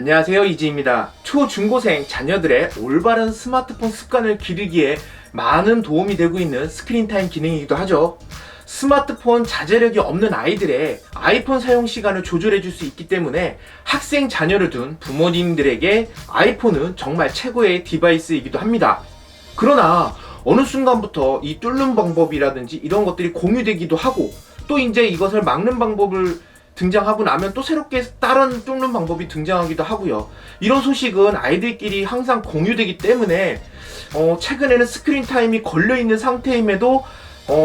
안녕하세요, 이지입니다. 초중고생 자녀들의 올바른 스마트폰 습관을 기르기에 많은 도움이 되고 있는 스크린타임 기능이기도 하죠. 스마트폰 자제력이 없는 아이들의 아이폰 사용 시간을 조절해 줄 수 있기 때문에 학생 자녀를 둔 부모님들에게 아이폰은 정말 최고의 디바이스이기도 합니다. 그러나 어느 순간부터 이 뚫는 방법이라든지 이런 것들이 공유되기도 하고, 또 이제 이것을 막는 방법을 등장하고 나면 또 새롭게 다른 뚫는 방법이 등장하기도 하고요. 이런 소식은 아이들끼리 항상 공유되기 때문에 최근에는 스크린 타임이 걸려있는 상태임에도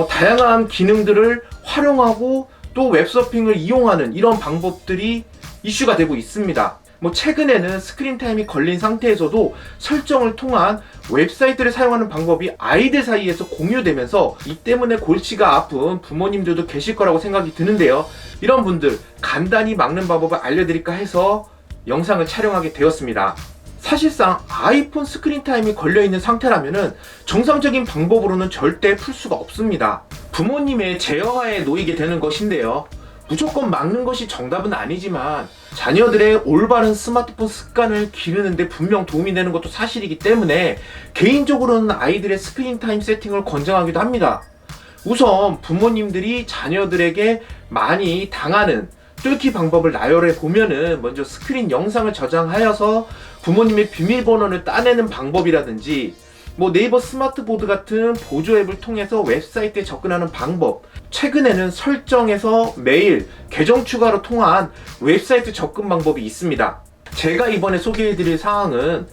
다양한 기능들을 활용하고 또 웹서핑을 이용하는 이런 방법들이 이슈가 되고 있습니다. 최근에는 스크린 타임이 걸린 상태에서도 설정을 통한 웹사이트를 사용하는 방법이 아이들 사이에서 공유되면서 이 때문에 골치가 아픈 부모님들도 계실 거라고 생각이 드는데요. 이런 분들 간단히 막는 방법을 알려드릴까 해서 영상을 촬영하게 되었습니다. 사실상 아이폰 스크린 타임이 걸려있는 상태라면 정상적인 방법으로는 절대 풀 수가 없습니다. 부모님의 제어하에 놓이게 되는 것인데요. 무조건 막는 것이 정답은 아니지만 자녀들의 올바른 스마트폰 습관을 기르는데 분명 도움이 되는 것도 사실이기 때문에 개인적으로는 아이들의 스크린 타임 세팅을 권장하기도 합니다. 우선 부모님들이 자녀들에게 많이 당하는 뚫기 방법을 나열해 보면은 먼저 스크린 영상을 저장하여서 부모님의 비밀번호를 따내는 방법이라든지 네이버 스마트보드 같은 보조 앱을 통해서 웹사이트에 접근하는 방법, 최근에는 설정에서 메일, 계정 추가로 통한 웹사이트 접근 방법이 있습니다. 제가 이번에 소개해드릴 사항은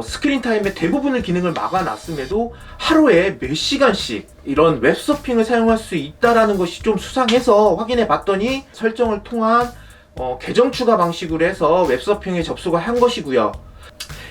스크린 타임의 대부분의 기능을 막아놨음에도 하루에 몇 시간씩 이런 웹서핑을 사용할 수 있다는 것이 좀 수상해서 확인해 봤더니 설정을 통한 계정 추가 방식으로 해서 웹서핑에 접속을 한 것이고요.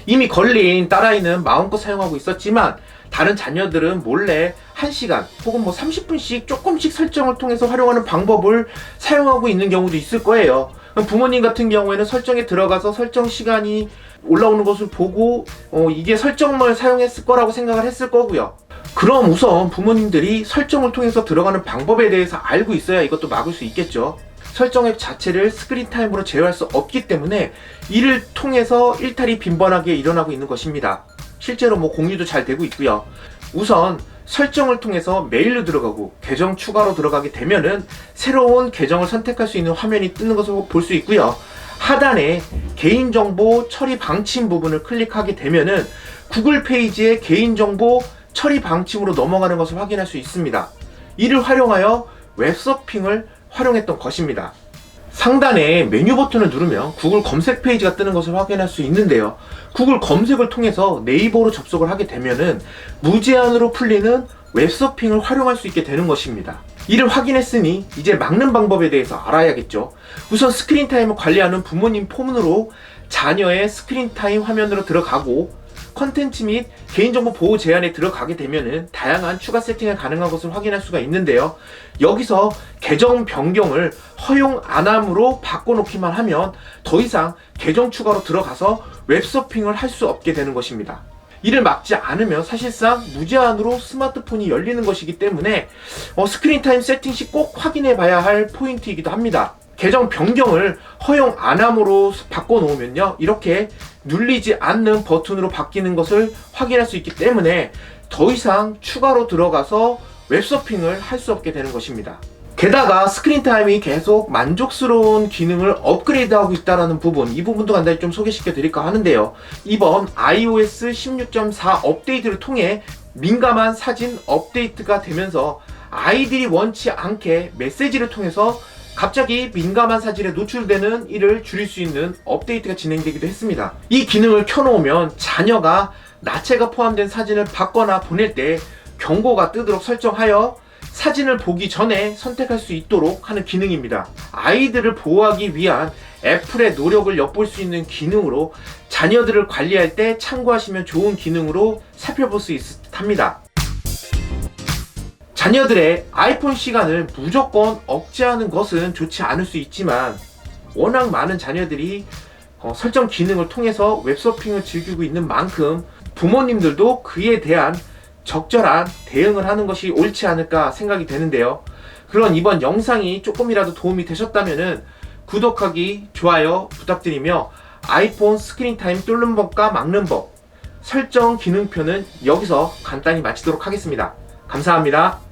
이미 걸린 딸아이는 마음껏 사용하고 있었지만 다른 자녀들은 몰래 1시간 혹은 30분씩 조금씩 설정을 통해서 활용하는 방법을 사용하고 있는 경우도 있을 거예요. 부모님 같은 경우에는 설정에 들어가서 설정 시간이 올라오는 것을 보고 이게 설정을 사용했을 거라고 생각을 했을 거고요. 그럼 우선 부모님들이 설정을 통해서 들어가는 방법에 대해서 알고 있어야 이것도 막을 수 있겠죠. 설정 앱 자체를 스크린 타임으로 제어할 수 없기 때문에 이를 통해서 일탈이 빈번하게 일어나고 있는 것입니다. 실제로 공유도 잘 되고 있고요. 우선 설정을 통해서 메일로 들어가고 계정 추가로 들어가게 되면은 새로운 계정을 선택할 수 있는 화면이 뜨는 것을 볼 수 있고요. 하단에 개인정보 처리 방침 부분을 클릭하게 되면은 구글 페이지의 개인정보 처리 방침으로 넘어가는 것을 확인할 수 있습니다. 이를 활용하여 웹서핑을 활용했던 것입니다. 상단에 메뉴 버튼을 누르면 구글 검색 페이지가 뜨는 것을 확인할 수 있는데요. 구글 검색을 통해서 네이버로 접속을 하게 되면은 무제한으로 풀리는 웹서핑을 활용할 수 있게 되는 것입니다. 이를 확인했으니 이제 막는 방법에 대해서 알아야겠죠. 우선 스크린 타임을 관리하는 부모님 폰으로 자녀의 스크린 타임 화면으로 들어가고 컨텐츠 및 개인정보 보호 제한에 들어가게 되면은 다양한 추가 세팅이 가능한 것을 확인할 수가 있는데요. 여기서 계정 변경을 허용 안함으로 바꿔놓기만 하면 더 이상 계정 추가로 들어가서 웹서핑을 할 수 없게 되는 것입니다. 이를 막지 않으면 사실상 무제한으로 스마트폰이 열리는 것이기 때문에 스크린 타임 세팅 시 꼭 확인해 봐야 할 포인트이기도 합니다. 계정 변경을 허용 안함으로 바꿔놓으면요, 이렇게 눌리지 않는 버튼으로 바뀌는 것을 확인할 수 있기 때문에 더 이상 추가로 들어가서 웹서핑을 할 수 없게 되는 것입니다. 게다가 스크린 타임이 계속 만족스러운 기능을 업그레이드하고 있다는 부분, 이 부분도 간단히 좀 소개시켜 드릴까 하는데요. 이번 iOS 16.4 업데이트를 통해 민감한 사진 업데이트가 되면서 아이들이 원치 않게 메시지를 통해서 갑자기 민감한 사진에 노출되는 일을 줄일 수 있는 업데이트가 진행되기도 했습니다. 이 기능을 켜놓으면 자녀가 나체가 포함된 사진을 받거나 보낼 때 경고가 뜨도록 설정하여 사진을 보기 전에 선택할 수 있도록 하는 기능입니다. 아이들을 보호하기 위한 애플의 노력을 엿볼 수 있는 기능으로 자녀들을 관리할 때 참고하시면 좋은 기능으로 살펴볼 수 있습니다. 자녀들의 아이폰 시간을 무조건 억제하는 것은 좋지 않을 수 있지만 워낙 많은 자녀들이 설정 기능을 통해서 웹서핑을 즐기고 있는 만큼 부모님들도 그에 대한 적절한 대응을 하는 것이 옳지 않을까 생각이 되는데요. 그런 이번 영상이 조금이라도 도움이 되셨다면 구독하기, 좋아요 부탁드리며 아이폰 스크린 타임 뚫는 법과 막는 법, 설정 기능표는 여기서 간단히 마치도록 하겠습니다. 감사합니다.